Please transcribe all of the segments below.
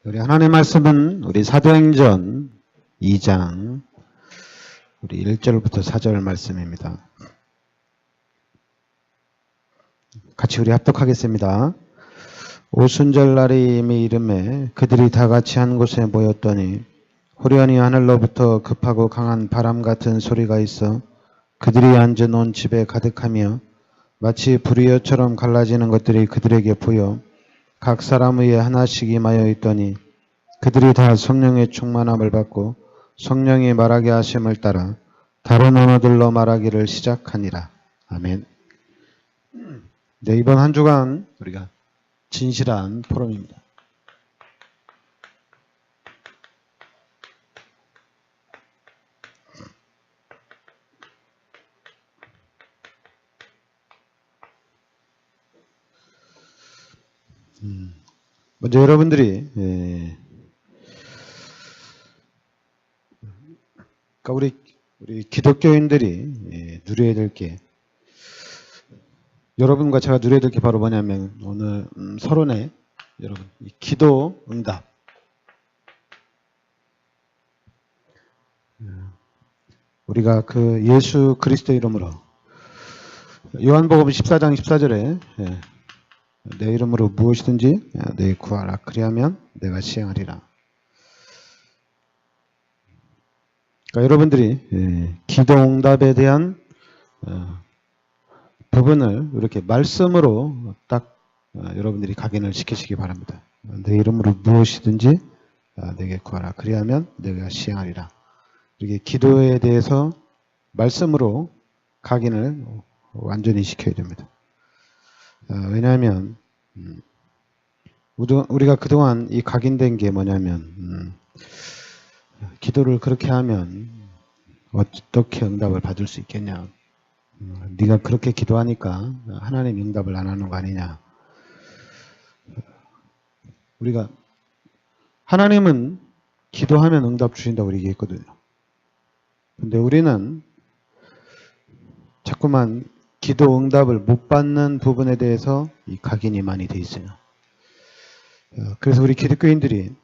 우리 하나님의 말씀은 우리 사도행전 2장 우리 1절부터 4절 말씀입니다. 같이 우리 합독하겠습니다. 오순절날이 이미 이름에 그들이 다 같이 한 곳에 모였더니 호련히 하늘로부터 급하고 강한 바람 같은 소리가 있어 그들이 앉아 놓은 집에 가득하며 마치 불이여처럼 갈라지는 것들이 그들에게 보여 각 사람 위에 하나씩 임하여 있더니 그들이 다 성령의 충만함을 받고 성령이 말하게 하심을 따라 다른 언어들로 말하기를 시작하니라. 아멘. 네, 이번 한 주간 우리가 진실한 포럼입니다. 먼저 여러분들이 그러니까 우리 기독교인들이 누려야 될 게 여러분과 제가 누려야 될 게 바로 뭐냐면 오늘 서론에 여러분 기도 응답 우리가 그 예수 그리스도 이름으로 요한복음 14장 14절에 내 이름으로 무엇이든지 내 구하라 그리하면 내가 시행하리라. 그러니까 여러분들이 기도 응답에 대한 부분을 이렇게 말씀으로 딱 여러분들이 각인을 시키시기 바랍니다. 내 이름으로 무엇이든지 내게 구하라 그리하면 내가 시행하리라. 이렇게 기도에 대해서 말씀으로 각인을 완전히 시켜야 됩니다. 왜냐하면 우리가 그동안 이 각인된 게 뭐냐면 기도를 그렇게 하면 어떻게 응답을 받을 수 있겠냐. 네가 그렇게 기도하니까 하나님 응답을 안 하는 거 아니냐. 우리가 하나님은 기도하면 응답 주신다고 얘기했거든요. 근데 우리는 자꾸만 기도 응답을 못 받는 부분에 대해서 이 각인이 많이 돼 있어요. 그래서 우리 기독교인들이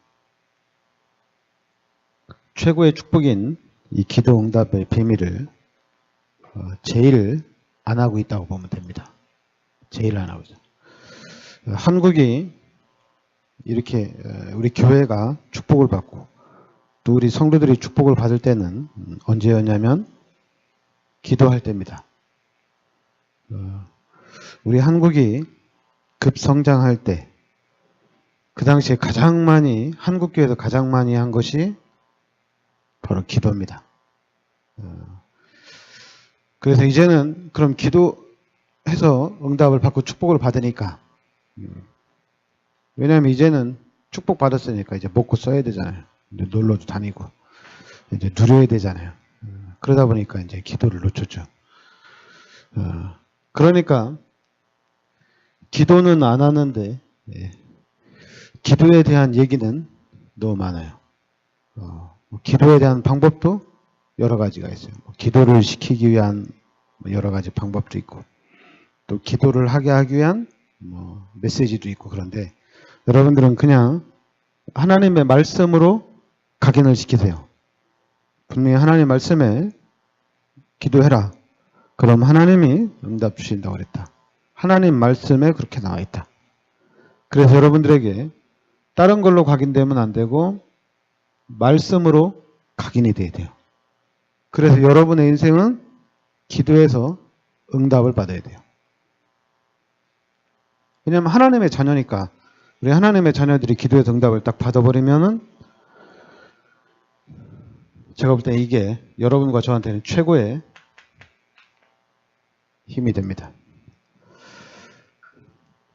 최고의 축복인 이 기도 응답의 비밀을 제일 안 하고 있다고 보면 됩니다. 제일 안 하고 있어요. 한국이 이렇게 우리 교회가 축복을 받고 또 우리 성도들이 축복을 받을 때는 언제였냐면 기도할 때입니다. 우리 한국이 급성장할 때 그 당시에 가장 많이 한국교회에서 가장 많이 한 것이 바로 기도입니다. 그래서 이제는 그럼 기도해서 응답을 받고 축복을 받으니까 왜냐하면 이제는 축복 받았으니까 이제 먹고 써야 되잖아요. 이제 놀러도 다니고 이제 누려야 되잖아요. 그러다 보니까 이제 기도를 놓쳤죠. 그러니까 기도는 안 하는데 기도에 대한 얘기는 너무 많아요. 기도에 대한 방법도 여러 가지가 있어요. 기도를 시키기 위한 여러 가지 방법도 있고 또 기도를 하게 하기 위한 메시지도 있고 그런데 여러분들은 그냥 하나님의 말씀으로 각인을 시키세요. 분명히 하나님의 말씀에 기도해라. 그럼 하나님이 응답 주신다고 그랬다. 하나님 말씀에 그렇게 나와 있다. 그래서 여러분들에게 다른 걸로 각인되면 안 되고 말씀으로 각인이 돼야 돼요. 그래서 여러분의 인생은 기도해서 응답을 받아야 돼요. 왜냐하면 하나님의 자녀니까 우리 하나님의 자녀들이 기도해서 응답을 딱 받아버리면은 제가 볼 때 이게 여러분과 저한테는 최고의 힘이 됩니다.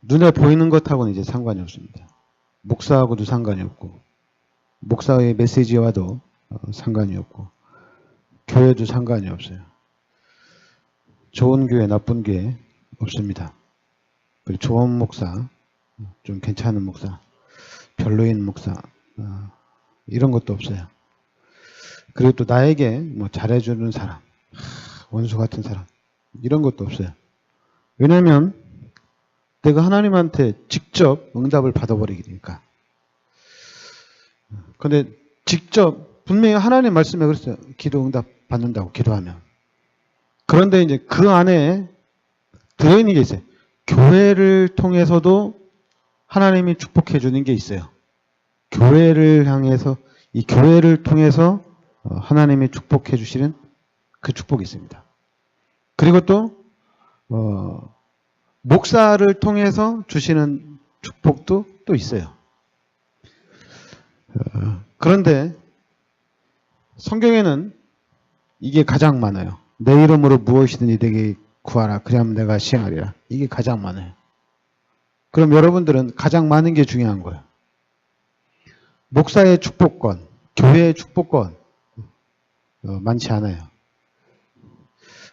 눈에 보이는 것하고는 이제 상관이 없습니다. 목사하고도 상관이 없고 목사의 메시지와도 상관이 없고 교회도 상관이 없어요. 좋은 교회, 나쁜 교회 없습니다. 그리고 좋은 목사, 좀 괜찮은 목사, 별로인 목사 이런 것도 없어요. 그리고 또 나에게 잘해주는 사람, 원수 같은 사람 이런 것도 없어요. 왜냐하면 내가 하나님한테 직접 응답을 받아버리게 되니까. 근데 직접 분명히 하나님 말씀에 그랬어요. 기도 응답 받는다고 기도하면. 그런데 이제 그 안에 들어있는 게 있어요. 교회를 통해서도 하나님이 축복해 주는 게 있어요. 교회를 향해서 이 교회를 통해서 하나님이 축복해 주시는 그 축복이 있습니다. 그리고 또 목사를 통해서 주시는 축복도 또 있어요. 그런데 성경에는 이게 가장 많아요. 내 이름으로 무엇이든지 내게 구하라. 그러면 내가 시행하리라. 이게 가장 많아요. 그럼 여러분들은 가장 많은 게 중요한 거예요. 목사의 축복권, 교회의 축복권 많지 않아요.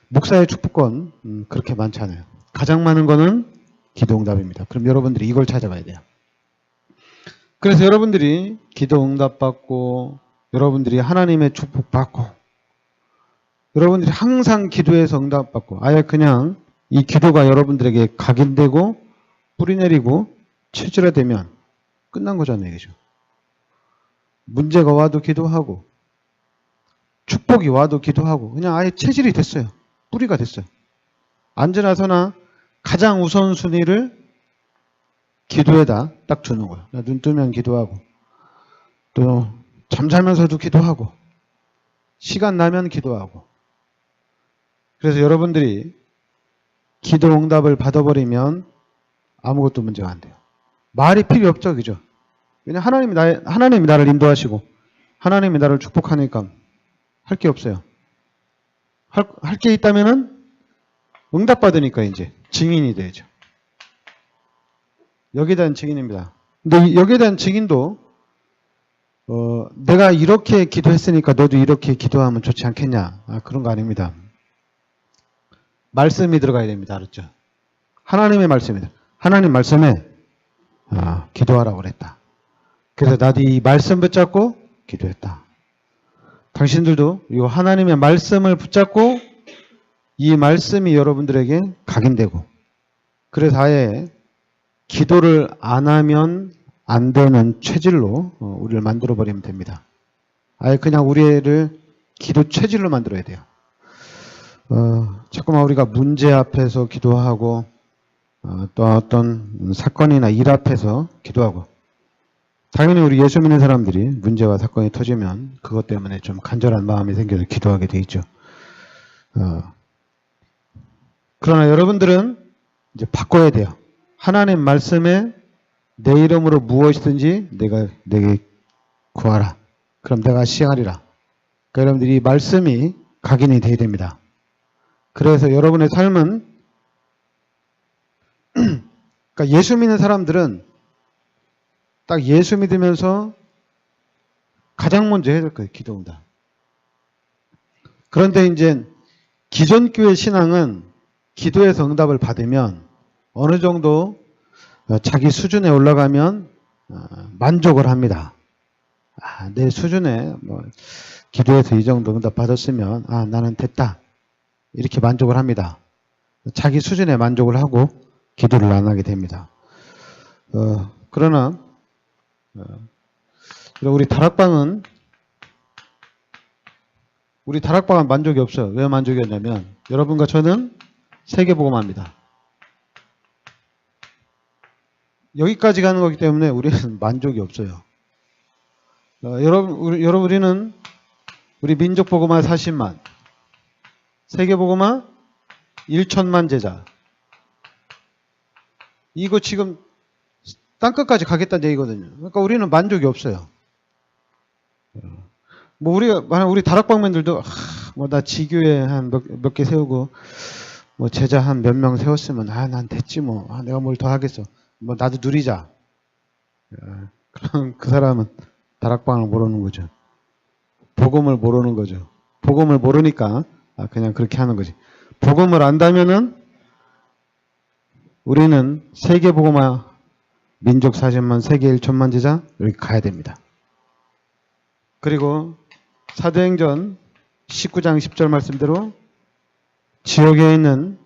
목사의 축복권 그렇게 많지 않아요. 가장 많은 거는 기도응답입니다. 그럼 여러분들이 이걸 찾아가야 돼요. 그래서 여러분들이 기도응답 받고 여러분들이 하나님의 축복 받고 여러분들이 항상 기도해서 응답 받고 아예 그냥 이 기도가 여러분들에게 각인되고 뿌리내리고 체질화되면 끝난 거잖아요. 이거죠. 문제가 와도 기도하고 축복이 와도 기도하고 그냥 아예 체질이 됐어요. 뿌리가 됐어요. 언제나서나 가장 우선순위를 기도에다 딱 주는 거예요. 눈 뜨면 기도하고 또 잠자면서도 기도하고 시간 나면 기도하고 그래서 여러분들이 기도 응답을 받아버리면 아무것도 문제가 안 돼요. 말이 필요 없죠. 그죠? 왜냐하면 하나님이 나를 인도하시고 하나님이 나를 축복하니까 할 게 없어요. 할 게 있다면은 응답받으니까 이제 증인이 되죠. 여기에 대한 증인입니다. 근데 여기에 대한 증인도 내가 이렇게 기도했으니까 너도 이렇게 기도하면 좋지 않겠냐. 그런 거 아닙니다. 말씀이 들어가야 됩니다. 알았죠? 하나님의 말씀이다. 하나님 말씀에 기도하라고 그랬다. 그래서 나도 이 말씀 붙잡고 기도했다. 당신들도 이 하나님의 말씀을 붙잡고 이 말씀이 여러분들에게 각인되고 그래서 아예 기도를 안 하면 안 되는 체질로 우리를 만들어 버리면 됩니다. 아예 그냥 우리를 기도 체질로 만들어야 돼요. 자꾸만 우리가 문제 앞에서 기도하고 또 어떤 사건이나 일 앞에서 기도하고 당연히 우리 예수 믿는 사람들이 문제와 사건이 터지면 그것 때문에 좀 간절한 마음이 생겨서 기도하게 돼 있죠. 그러나 여러분들은 이제 바꿔야 돼요. 하나님 말씀에 내 이름으로 무엇이든지 내게 구하라. 그럼 내가 시행하리라. 그러니까 여러분들이 이 말씀이 각인이 되어야 됩니다. 그래서 여러분의 삶은 그러니까 예수 믿는 사람들은 딱 예수 믿으면서 가장 먼저 해야 될 거예요. 기도응답. 그런데 이제 기존 교회 신앙은 기도에서 응답을 받으면 어느 정도 자기 수준에 올라가면 만족을 합니다. 내 수준에 기도해서 이 정도 응답 받았으면 나는 됐다. 이렇게 만족을 합니다. 자기 수준에 만족을 하고 기도를 안 하게 됩니다. 그러나 우리 다락방은 만족이 없어요. 왜 만족이 없냐면 여러분과 저는 세계복음화입니다. 여기까지 가는 거기 때문에 우리는 만족이 없어요. 우리는 우리 민족복음화 40만, 세계복음화 1천만 제자. 이거 지금 땅끝까지 가겠다는 얘기거든요. 그러니까 우리는 만족이 없어요. 만약 우리 다락방맨들도 나 지교회 한 몇 개 세우고 제자 한 몇 명 세웠으면 난 됐지 내가 뭘 더 하겠어. 나도 누리자. 그럼 그 사람은 다락방을 모르는 거죠. 복음을 모르는 거죠. 복음을 모르니까 그냥 그렇게 하는 거지. 복음을 안다면은 우리는 세계복음화 민족 40만, 세계 1천만 제자 여기 가야 됩니다. 그리고 사도행전 19장 10절 말씀대로 지역에 있는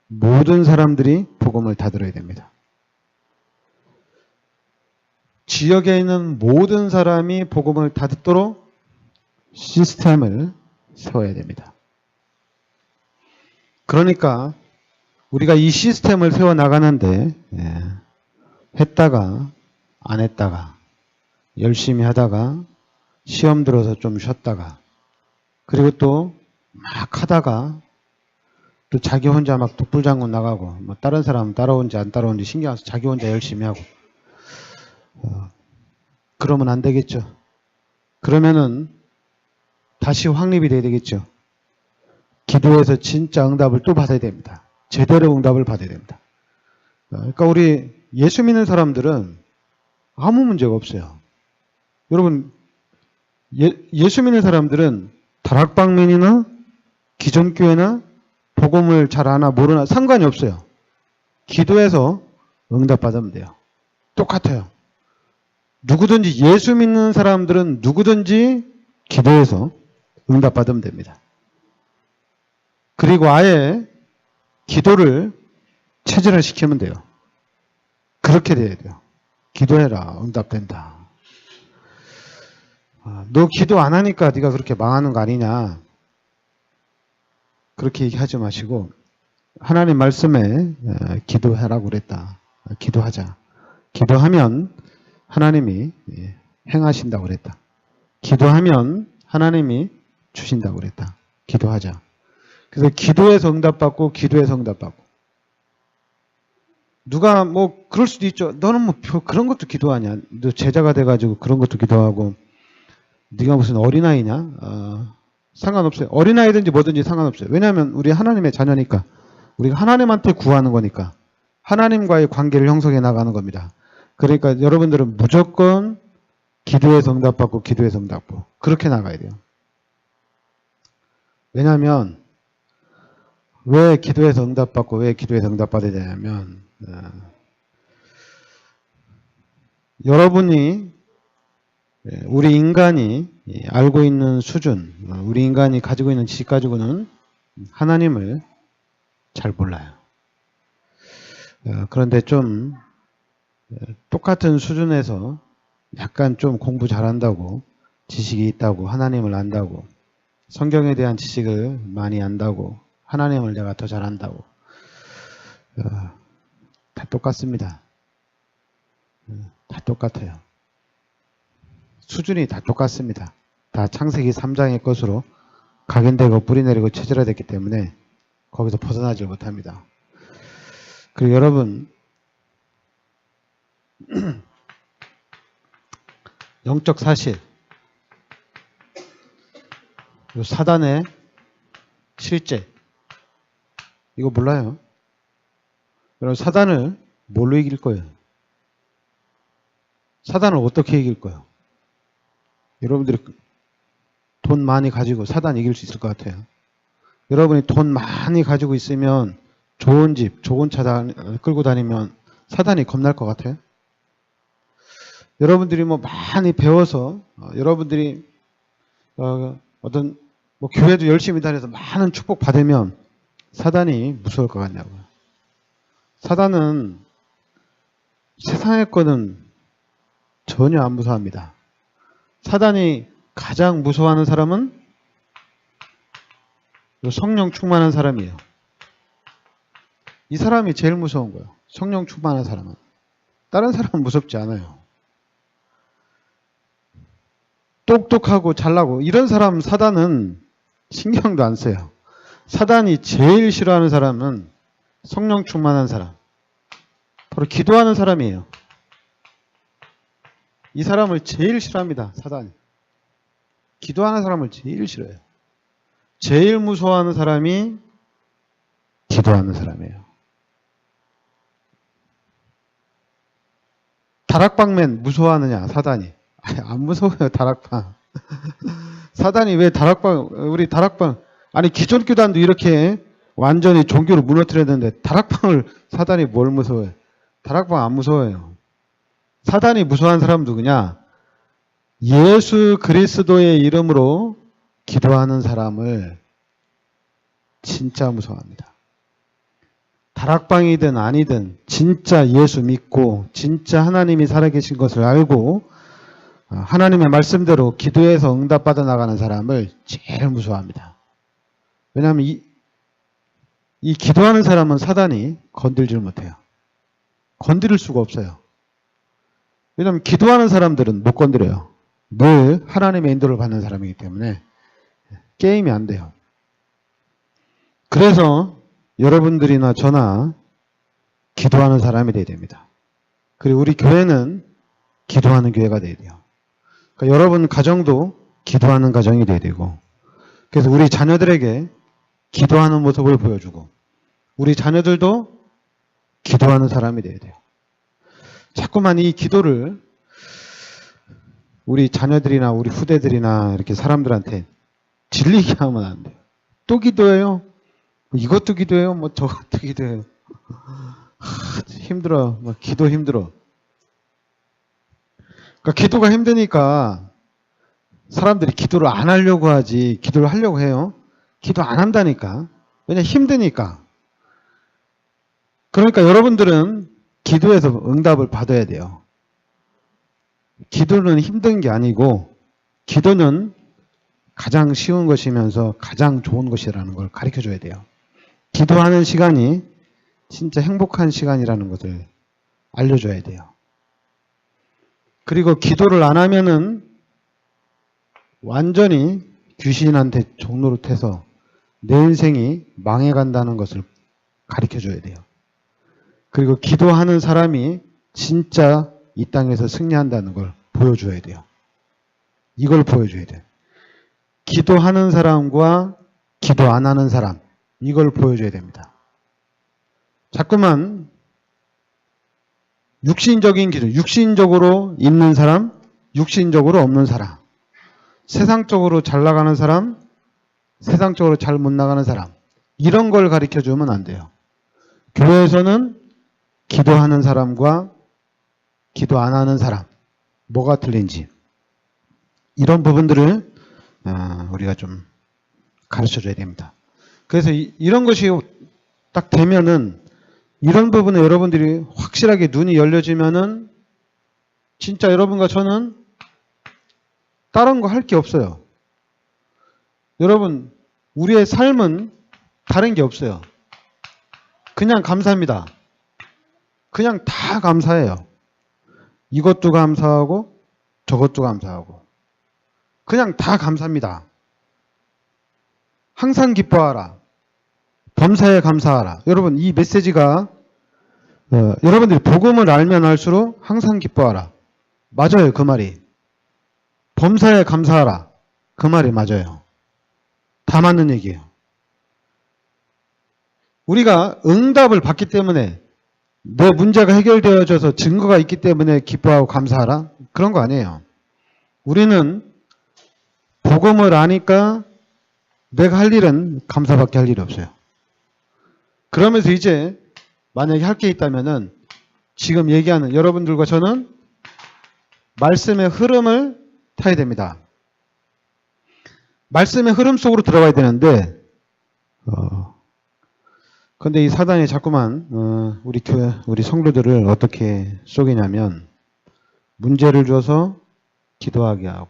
모든 사람들이 복음을 다 들어야 됩니다. 지역에 있는 모든 사람이 복음을 다 듣도록 시스템을 세워야 됩니다. 그러니까 우리가 이 시스템을 세워나가는데 했다가 안 했다가 열심히 하다가 시험 들어서 좀 쉬었다가 그리고 또 막 하다가 또 자기 혼자 막 독불장군 나가고 뭐 다른 사람 따라온지 안 따라온지 신경 안 써서 자기 혼자 열심히 하고 그러면 안 되겠죠. 그러면은 다시 확립이 돼야 되겠죠. 기도해서 진짜 응답을 또 받아야 됩니다. 제대로 응답을 받아야 됩니다. 그러니까 우리 예수 믿는 사람들은 아무 문제가 없어요. 여러분 예수 믿는 사람들은 다락방면이나 기존 교회나 복음을 잘 아나 모르나 상관이 없어요. 기도해서 응답 받으면 돼요. 똑같아요. 누구든지 예수 믿는 사람들은 누구든지 기도해서 응답 받으면 됩니다. 그리고 아예 기도를 체질화시키면 돼요. 그렇게 돼야 돼요. 기도해라. 응답된다. 너 기도 안 하니까 네가 그렇게 망하는 거 아니냐. 그렇게 얘기하지 마시고 하나님 말씀에 기도하라고 그랬다. 기도하자. 기도하면 하나님이 행하신다고 그랬다. 기도하면 하나님이 주신다고 그랬다. 기도하자. 그래서 기도해서 응답받고 기도해서 응답받고 누가 뭐 그럴 수도 있죠. 너는 뭐 그런 것도 기도하냐. 너 제자가 돼가지고 그런 것도 기도하고 네가 무슨 어린아이냐. 상관없어요. 어린아이든지 뭐든지 상관없어요. 왜냐하면 우리 하나님의 자녀니까. 우리가 하나님한테 구하는 거니까. 하나님과의 관계를 형성해 나가는 겁니다. 그러니까 여러분들은 무조건 기도해서 응답받고 기도해서 응답받고 그렇게 나가야 돼요. 왜냐하면 왜 기도해서 응답받고 왜 기도해서 응답받아야 되냐면 여러분이 우리 인간이 알고 있는 수준, 우리 인간이 가지고 있는 지식 가지고는 하나님을 잘 몰라요. 그런데 좀 똑같은 수준에서 약간 좀 공부 잘한다고 지식이 있다고 하나님을 안다고 성경에 대한 지식을 많이 안다고 하나님을 내가 더 잘한다고 다 똑같습니다. 다 똑같아요. 수준이 다 똑같습니다. 다 창세기 3장의 것으로 각인되고 뿌리내리고 체질화됐기 때문에 거기서 벗어나지 못합니다. 그리고 여러분 영적 사실 사단의 실제 이거 몰라요? 여러분 사단을 뭘로 이길 거예요? 사단을 어떻게 이길 거예요? 여러분들이 돈 많이 가지고 사단 이길 수 있을 것 같아요. 여러분이 돈 많이 가지고 있으면 좋은 집, 좋은 차 끌고 다니면 사단이 겁날 것 같아요. 여러분들이 뭐 많이 배워서 여러분들이 어떤 뭐 교회도 열심히 다녀서 많은 축복 받으면 사단이 무서울 것 같냐고요. 사단은 세상의 거는 전혀 안 무서워합니다. 사단이 가장 무서워하는 사람은 성령 충만한 사람이에요. 이 사람이 제일 무서운 거예요. 성령 충만한 사람은. 다른 사람은 무섭지 않아요. 똑똑하고 잘나고 이런 사람 사단은 신경도 안 써요. 사단이 제일 싫어하는 사람은 성령 충만한 사람. 바로 기도하는 사람이에요. 이 사람을 제일 싫어합니다. 사단이. 기도하는 사람을 제일 싫어해요. 제일 무서워하는 사람이 기도하는 사람이에요. 다락방맨 무서워하느냐 사단이. 안 무서워요. 다락방. 사단이 왜 우리 다락방 아니 기존 교단도 이렇게 완전히 종교를 무너뜨렸는데 다락방을 사단이 뭘 무서워해요? 다락방 안 무서워요. 사단이 무서워하는 사람 누구냐? 예수 그리스도의 이름으로 기도하는 사람을 진짜 무서워합니다. 다락방이든 아니든 진짜 예수 믿고 진짜 하나님이 살아계신 것을 알고 하나님의 말씀대로 기도해서 응답받아 나가는 사람을 제일 무서워합니다. 왜냐하면 이 기도하는 사람은 사단이 건들질 못해요. 건드릴 수가 없어요. 왜냐하면 기도하는 사람들은 못 건드려요. 늘 하나님의 인도를 받는 사람이기 때문에 게임이 안 돼요. 그래서 여러분들이나 저나 기도하는 사람이 돼야 됩니다. 그리고 우리 교회는 기도하는 교회가 돼야 돼요. 그러니까 여러분 가정도 기도하는 가정이 돼야 되고, 그래서 우리 자녀들에게 기도하는 모습을 보여주고, 우리 자녀들도 기도하는 사람이 돼야 돼요. 자꾸만 이 기도를 우리 자녀들이나 우리 후대들이나 이렇게 사람들한테 질리게 하면 안 돼요. 또 기도해요. 이것도 기도해요. 뭐 저것도 기도해요. 힘들어. 뭐 기도 힘들어. 그러니까 기도가 힘드니까 사람들이 기도를 안 하려고 하지 기도를 하려고 해요. 기도 안 한다니까. 왜냐 힘드니까. 그러니까 여러분들은 기도해서 응답을 받아야 돼요. 기도는 힘든 게 아니고 기도는 가장 쉬운 것이면서 가장 좋은 것이라는 걸 가르쳐 줘야 돼요. 기도하는 시간이 진짜 행복한 시간이라는 것을 알려줘야 돼요. 그리고 기도를 안 하면은 완전히 귀신한테 종노릇해서 내 인생이 망해간다는 것을 가르쳐 줘야 돼요. 그리고 기도하는 사람이 진짜 이 땅에서 승리한다는 걸 보여줘야 돼요. 이걸 보여줘야 돼요. 기도하는 사람과 기도 안 하는 사람, 이걸 보여줘야 됩니다. 자꾸만 육신적인 기도, 육신적으로 있는 사람, 육신적으로 없는 사람, 세상적으로 잘 나가는 사람, 세상적으로 잘 못 나가는 사람, 이런 걸 가르쳐 주면 안 돼요. 교회에서는 기도하는 사람과 기도 안 하는 사람, 뭐가 틀린지, 이런 부분들을 우리가 좀 가르쳐 줘야 됩니다. 그래서 이런 것이 딱 되면은, 이런 부분에 여러분들이 확실하게 눈이 열려지면은 진짜 여러분과 저는 다른 거 할 게 없어요. 여러분, 우리의 삶은 다른 게 없어요. 그냥 감사합니다. 그냥 다 감사해요. 이것도 감사하고 저것도 감사하고 그냥 다 감사합니다. 항상 기뻐하라. 범사에 감사하라. 여러분, 이 메시지가 여러분들이 복음을 알면 알수록 항상 기뻐하라. 맞아요, 그 말이. 범사에 감사하라. 그 말이 맞아요. 다 맞는 얘기예요. 우리가 응답을 받기 때문에, 내 문제가 해결되어져서 증거가 있기 때문에 기뻐하고 감사하라? 그런 거 아니에요. 우리는 복음을 아니까 내가 할 일은 감사밖에 할 일이 없어요. 그러면서 이제 만약에 할 게 있다면은 지금 얘기하는 여러분들과 저는 말씀의 흐름을 타야 됩니다. 말씀의 흐름 속으로 들어가야 되는데, 근데 이 사단이 자꾸만 우리 교회, 우리 성도들을 어떻게 속이냐면, 문제를 줘서 기도하게 하고,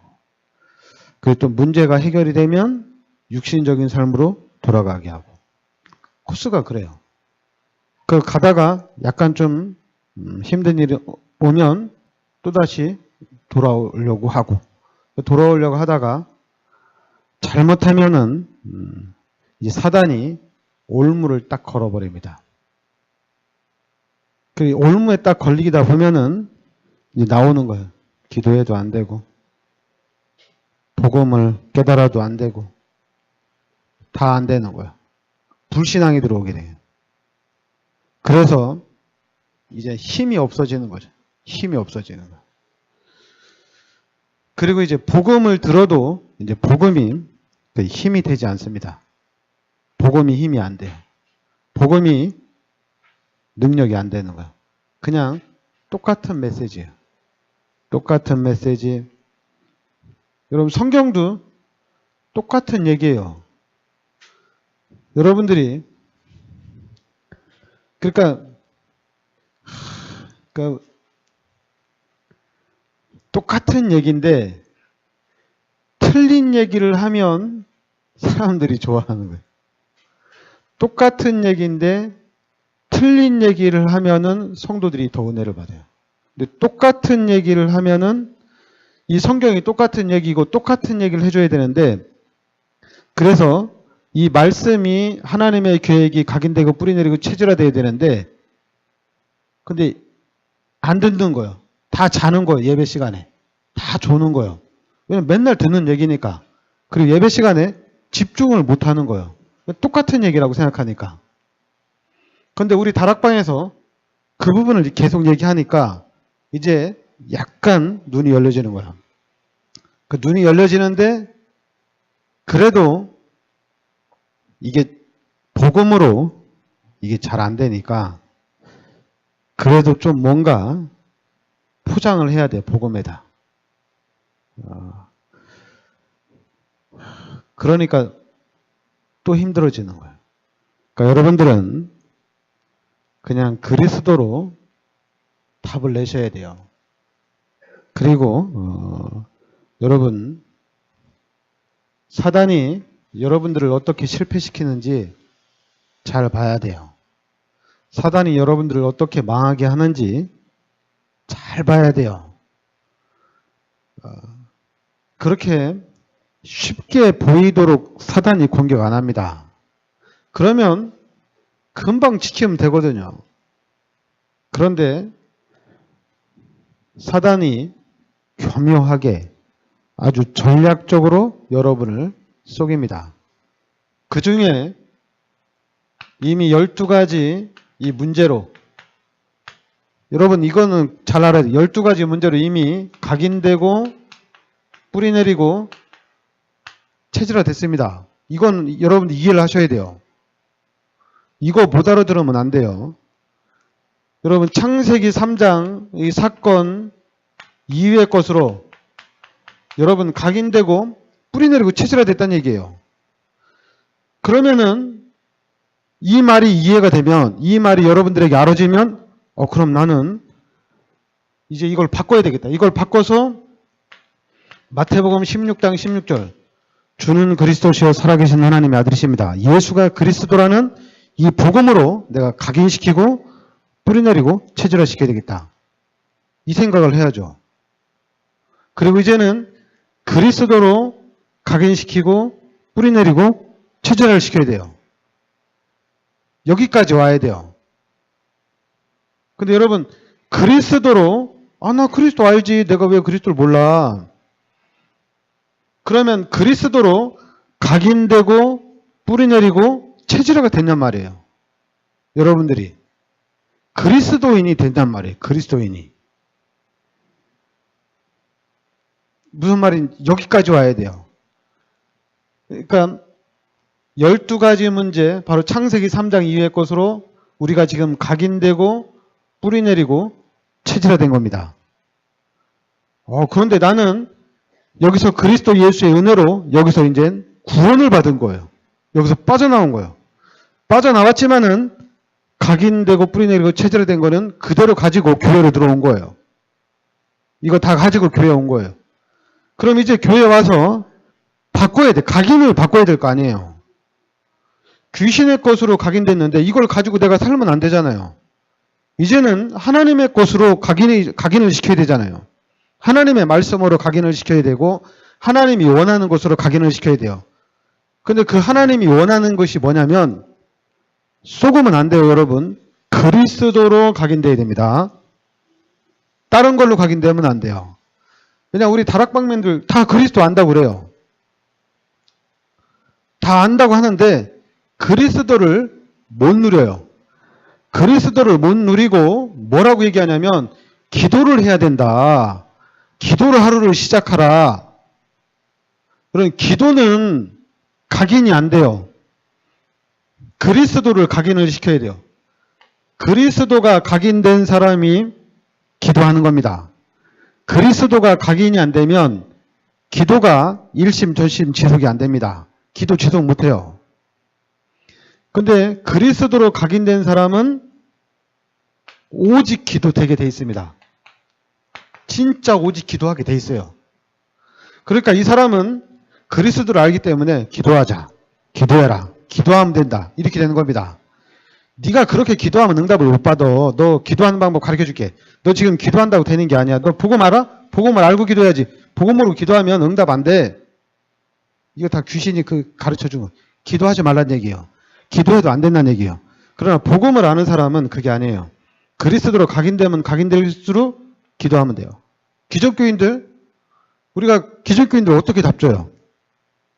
그리고 또 문제가 해결이 되면 육신적인 삶으로 돌아가게 하고, 코스가 그래요. 그 가다가 약간 좀 힘든 일이 오면 또다시 돌아오려고 하고, 돌아오려고 하다가 잘못하면은 이제 사단이 올무를 딱 걸어버립니다. 그 올무에 딱 걸리다 보면은 이제 나오는 거예요. 기도해도 안 되고, 복음을 깨달아도 안 되고, 다 안 되는 거예요. 불신앙이 들어오게 돼요. 그래서 이제 힘이 없어지는 거죠. 힘이 없어지는 거예요. 그리고 이제 복음을 들어도 이제 복음이 힘이 되지 않습니다. 복음이 힘이 안 돼요. 복음이 능력이 안 되는 거예요. 그냥 똑같은 메시지예요. 똑같은 메시지. 여러분, 성경도 똑같은 얘기예요. 여러분들이 그러니까 똑같은 얘기인데 틀린 얘기를 하면 사람들이 좋아하는 거예요. 똑같은 얘기인데 틀린 얘기를 하면은 성도들이 더 은혜를 받아요. 근데 똑같은 얘기를 하면은 이 성경이 똑같은 얘기고 똑같은 얘기를 해줘야 되는데, 그래서 이 말씀이 하나님의 계획이 각인되고 뿌리내리고 체질화돼야 되는데, 근데 안 듣는 거예요. 다 자는 거예요. 예배 시간에. 다 조는 거예요. 왜냐면 맨날 듣는 얘기니까. 그리고 예배 시간에 집중을 못 하는 거예요. 똑같은 얘기라고 생각하니까. 근데 우리 다락방에서 그 부분을 계속 얘기하니까 이제 약간 눈이 열려지는 거야. 그 눈이 열려지는데 그래도 이게 복음으로 이게 잘 안 되니까 그래도 좀 뭔가 포장을 해야 돼, 복음에다. 그러니까 또 힘들어지는 거예요. 그러니까 여러분들은 그냥 그리스도로 답을 내셔야 돼요. 그리고 여러분, 사단이 여러분들을 어떻게 실패시키는지 잘 봐야 돼요. 사단이 여러분들을 어떻게 망하게 하는지 잘 봐야 돼요. 그렇게 쉽게 보이도록 사단이 공격 안 합니다. 그러면 금방 지키면 되거든요. 그런데 사단이 교묘하게 아주 전략적으로 여러분을 속입니다. 그 중에 이미 12가지 이 문제로, 여러분 이거는 잘 알아야 돼요. 12가지 문제로 이미 각인되고 뿌리내리고 체질화됐습니다. 이건 여러분들 이해를 하셔야 돼요. 이거 못 알아들으면 안 돼요. 여러분 창세기 3장 이 사건 이후의 것으로 여러분 각인되고 뿌리내리고 체질화됐다는 얘기예요. 그러면은 이 말이 이해가 되면, 이 말이 여러분들에게 알아지면 그럼 나는 이제 이걸 바꿔야 되겠다. 이걸 바꿔서 마태복음 16장 16절 주는 그리스도시요 살아계신 하나님의 아들이십니다. 예수가 그리스도라는 이 복음으로 내가 각인시키고 뿌리내리고 체질화시켜야 되겠다. 이 생각을 해야죠. 그리고 이제는 그리스도로 각인시키고 뿌리내리고 체질화를 시켜야 돼요. 여기까지 와야 돼요. 근데 여러분 그리스도로 나 그리스도 알지. 내가 왜 그리스도를 몰라. 그러면 그리스도로 각인되고 뿌리내리고 체질화가 된단 말이에요. 여러분들이 그리스도인이 된단 말이에요. 그리스도인이. 무슨 말인지 여기까지 와야 돼요. 그러니까 12가지 문제, 바로 창세기 3장 이후의 것으로 우리가 지금 각인되고 뿌리내리고 체질화된 겁니다. 그런데 나는 여기서 그리스도 예수의 은혜로 여기서 이제 구원을 받은 거예요. 여기서 빠져나온 거예요. 빠져나왔지만은 각인되고 뿌리내리고 체질화된 거는 그대로 가지고 교회로 들어온 거예요. 이거 다 가지고 교회에 온 거예요. 그럼 이제 교회에 와서 바꿔야 돼. 각인을 바꿔야 될 거 아니에요. 귀신의 것으로 각인됐는데 이걸 가지고 내가 살면 안 되잖아요. 이제는 하나님의 것으로 각인을 시켜야 되잖아요. 하나님의 말씀으로 각인을 시켜야 되고 하나님이 원하는 것으로 각인을 시켜야 돼요. 근데 그 하나님이 원하는 것이 뭐냐면 속으면 안 돼요, 여러분. 그리스도로 각인돼야 됩니다. 다른 걸로 각인되면 안 돼요. 그냥 우리 다락방맨들 다 그리스도 안다고 그래요. 다 안다고 하는데 그리스도를 못 누려요. 그리스도를 못 누리고 뭐라고 얘기하냐면 기도를 해야 된다. 기도를 하루를 시작하라. 그럼 기도는 각인이 안 돼요. 그리스도를 각인을 시켜야 돼요. 그리스도가 각인된 사람이 기도하는 겁니다. 그리스도가 각인이 안 되면 기도가 일심전심 지속이 안 됩니다. 기도 지속 못 해요. 근데 그리스도로 각인된 사람은 오직 기도되게 돼 있습니다. 진짜 오직 기도하게 돼 있어요. 그러니까 이 사람은 그리스도를 알기 때문에 기도하자, 기도해라, 기도하면 된다, 이렇게 되는 겁니다. 네가 그렇게 기도하면 응답을 못 받아. 너 기도하는 방법 가르쳐줄게. 너 지금 기도한다고 되는 게 아니야. 너 복음 알아? 복음을 알고 기도해야지. 복음 모르고 기도하면 응답 안 돼. 이거 다 귀신이 가르쳐준 거. 기도하지 말란 얘기예요. 기도해도 안 된다는 얘기예요. 그러나 복음을 아는 사람은 그게 아니에요. 그리스도로 각인되면 각인될수록 기도하면 돼요. 기존교인들, 우리가 기존교인들 어떻게 답줘요?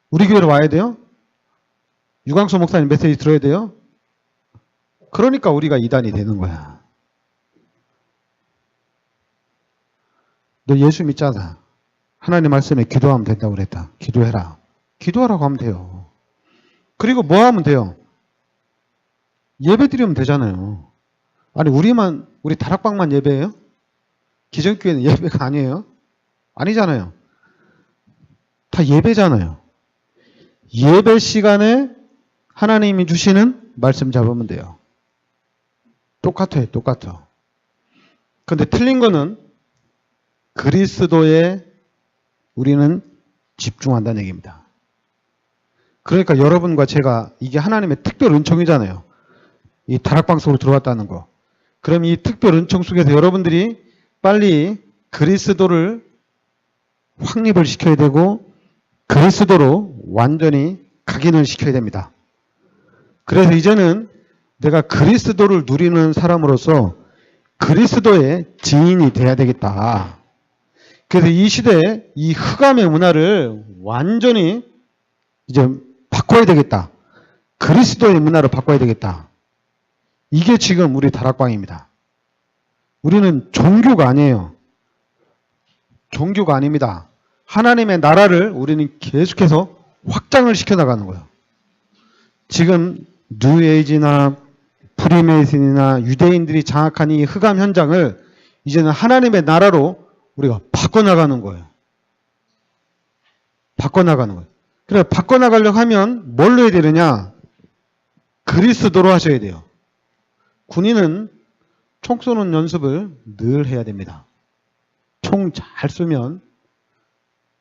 우리 교회로 와야 돼요? 유광수 목사님 메시지 들어야 돼요? 그러니까 우리가 이단이 되는 거야. 너 예수 믿잖아. 하나님 말씀에 기도하면 된다고 그랬다. 기도해라. 기도하라고 하면 돼요. 그리고 뭐 하면 돼요? 예배 드리면 되잖아요. 아니 우리 다락방만 예배예요? 기존교회는 예배가 아니에요? 아니잖아요. 다 예배잖아요. 예배 시간에 하나님이 주시는 말씀 잡으면 돼요. 똑같아요. 똑같아. 근데 틀린 거는 그리스도에 우리는 집중한다는 얘기입니다. 그러니까 여러분과 제가 이게 하나님의 특별 은총이잖아요. 이 다락방 속으로 들어왔다는 거. 그럼 이 특별 은총 속에서 여러분들이 빨리 그리스도를 확립을 시켜야 되고 그리스도로 완전히 각인을 시켜야 됩니다. 그래서 이제는 내가 그리스도를 누리는 사람으로서 그리스도의 지인이 돼야 되겠다. 그래서 이 시대에 이 흑암의 문화를 완전히 이제 바꿔야 되겠다. 그리스도의 문화로 바꿔야 되겠다. 이게 지금 우리 다락방입니다. 우리는 종교가 아니에요. 종교가 아닙니다. 하나님의 나라를 우리는 계속해서 확장을 시켜나가는 거예요. 지금 뉴에이지나 프리메이슨이나 유대인들이 장악한 이 흑암 현장을 이제는 하나님의 나라로 우리가 바꿔나가는 거예요. 바꿔나가는 거예요. 그래 바꿔나가려고 하면 뭘로 해야 되느냐? 그리스도로 하셔야 돼요. 군인은 총 쏘는 연습을 늘 해야 됩니다. 총 잘 쏘면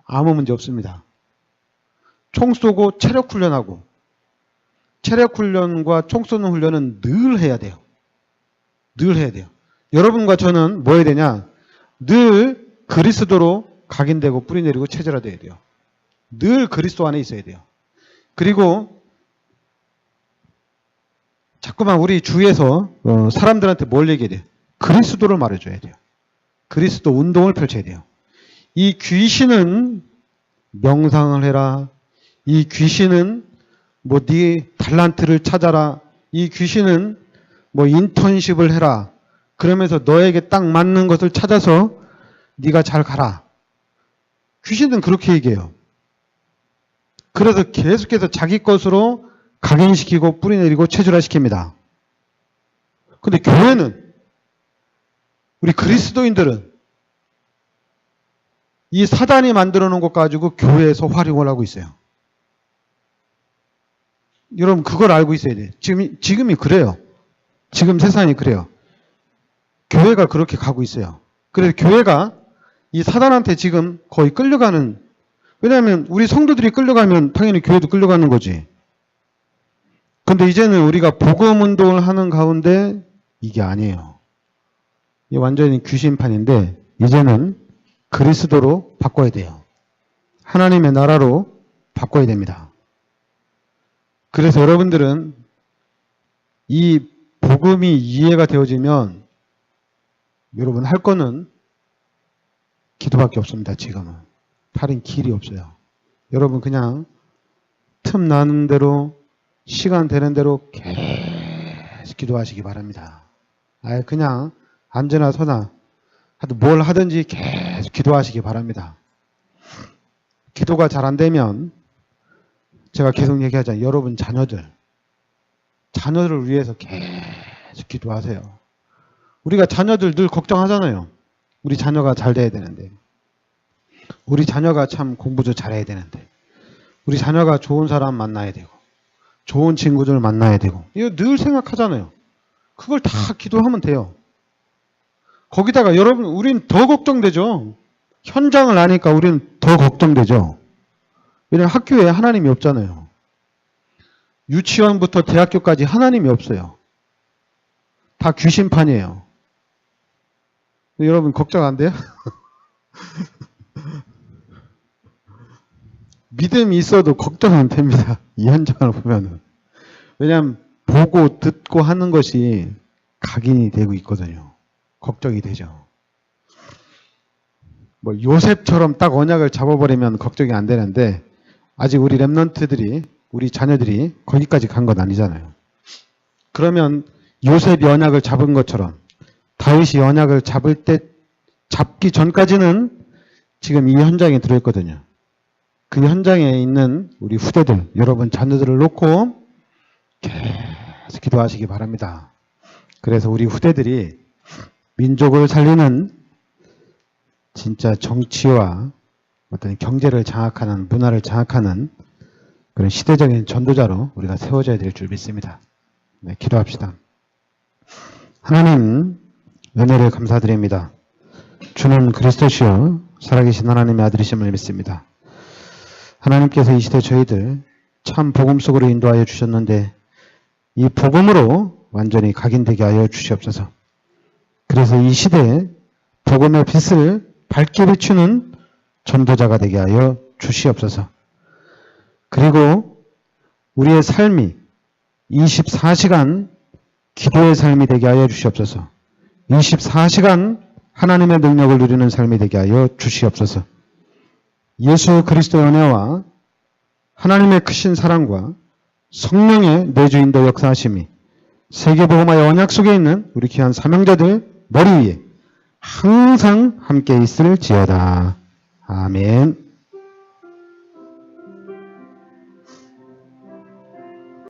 아무 문제 없습니다. 총 쏘고 체력 훈련하고 체력 훈련과 총 쏘는 훈련은 늘 해야 돼요. 늘 해야 돼요. 여러분과 저는 뭐 해야 되냐? 늘 그리스도로 각인되고 뿌리내리고 체질화돼야 돼요. 늘 그리스도 안에 있어야 돼요. 그리고 자꾸만 우리 주위에서 사람들한테 뭘 얘기해야 돼요? 그리스도를 말해줘야 돼요. 그리스도 운동을 펼쳐야 돼요. 이 귀신은 명상을 해라. 이 귀신은 뭐 네 달란트를 찾아라. 이 귀신은 뭐 인턴십을 해라. 그러면서 너에게 딱 맞는 것을 찾아서 네가 잘 가라. 귀신은 그렇게 얘기해요. 그래서 계속해서 자기 것으로 각인시키고 뿌리내리고 체질화시킵니다. 근데 교회는 우리 그리스도인들은 이 사단이 만들어 놓은 것 가지고 교회에서 활용을 하고 있어요. 여러분 그걸 알고 있어야 돼요. 지금이 그래요. 지금 세상이 그래요. 교회가 그렇게 가고 있어요. 그래서 교회가 이 사단한테 지금 거의 끌려가는, 왜냐하면 우리 성도들이 끌려가면 당연히 교회도 끌려가는 거지. 근데 이제는 우리가 복음 운동을 하는 가운데 이게 아니에요. 이게 완전히 귀신판인데 이제는 그리스도로 바꿔야 돼요. 하나님의 나라로 바꿔야 됩니다. 그래서 여러분들은 이 복음이 이해가 되어지면 여러분 할 거는 기도밖에 없습니다. 지금은. 다른 길이 없어요. 여러분 그냥 틈 나는 대로 시간 되는 대로 계속 기도하시기 바랍니다. 아예 그냥 앉으나 서나 하여튼 뭘 하든지 계속 기도하시기 바랍니다. 기도가 잘 안 되면 제가 계속 얘기하잖아요. 여러분 자녀들을 위해서 계속 기도하세요. 우리가 자녀들 늘 걱정하잖아요. 우리 자녀가 잘 돼야 되는데, 우리 자녀가 참 공부도 잘해야 되는데, 우리 자녀가 좋은 사람 만나야 되고 좋은 친구들 만나야 되고, 이거 늘 생각하잖아요. 그걸 다 기도하면 돼요. 거기다가 여러분, 우린 더 걱정되죠. 현장을 아니까 우리는 더 걱정되죠. 왜냐하면 학교에 하나님이 없잖아요. 유치원부터 대학교까지 하나님이 없어요. 다 귀신판이에요. 여러분 걱정 안 돼요? 믿음이 있어도 걱정 안 됩니다. 이 현장을 보면은. 왜냐하면 보고 듣고 하는 것이 각인이 되고 있거든요. 걱정이 되죠. 뭐 요셉처럼 딱 언약을 잡아버리면 걱정이 안 되는데 아직 우리 렘넌트들이 우리 자녀들이 거기까지 간 건 아니잖아요. 그러면 요셉이 언약을 잡은 것처럼 다윗이 언약을 잡기 전까지는 지금 이 현장에 들어있거든요. 그 현장에 있는 우리 후대들, 여러분 자녀들을 놓고 계속 기도하시기 바랍니다. 그래서 우리 후대들이 민족을 살리는 진짜 정치와 어떤 경제를 장악하는, 문화를 장악하는 그런 시대적인 전도자로 우리가 세워져야 될 줄 믿습니다. 네, 기도합시다. 하나님, 은혜를 감사드립니다. 주는 그리스도시요 살아계신 하나님의 아들이심을 믿습니다. 하나님께서 이 시대 저희들 참 복음 속으로 인도하여 주셨는데 이 복음으로 완전히 각인되게 하여 주시옵소서. 그래서 이 시대에 복음의 빛을 밝게 비추는 전도자가 되게 하여 주시옵소서. 그리고 우리의 삶이 24시간 기도의 삶이 되게 하여 주시옵소서. 24시간 하나님의 능력을 누리는 삶이 되게 하여 주시옵소서. 예수 그리스도의 은혜와 하나님의 크신 사랑과 성령의 내주인도 역사하심이 세계복음화의 언약 속에 있는 우리 귀한 사명자들 머리 위에 항상 함께 있을지어다. 아멘.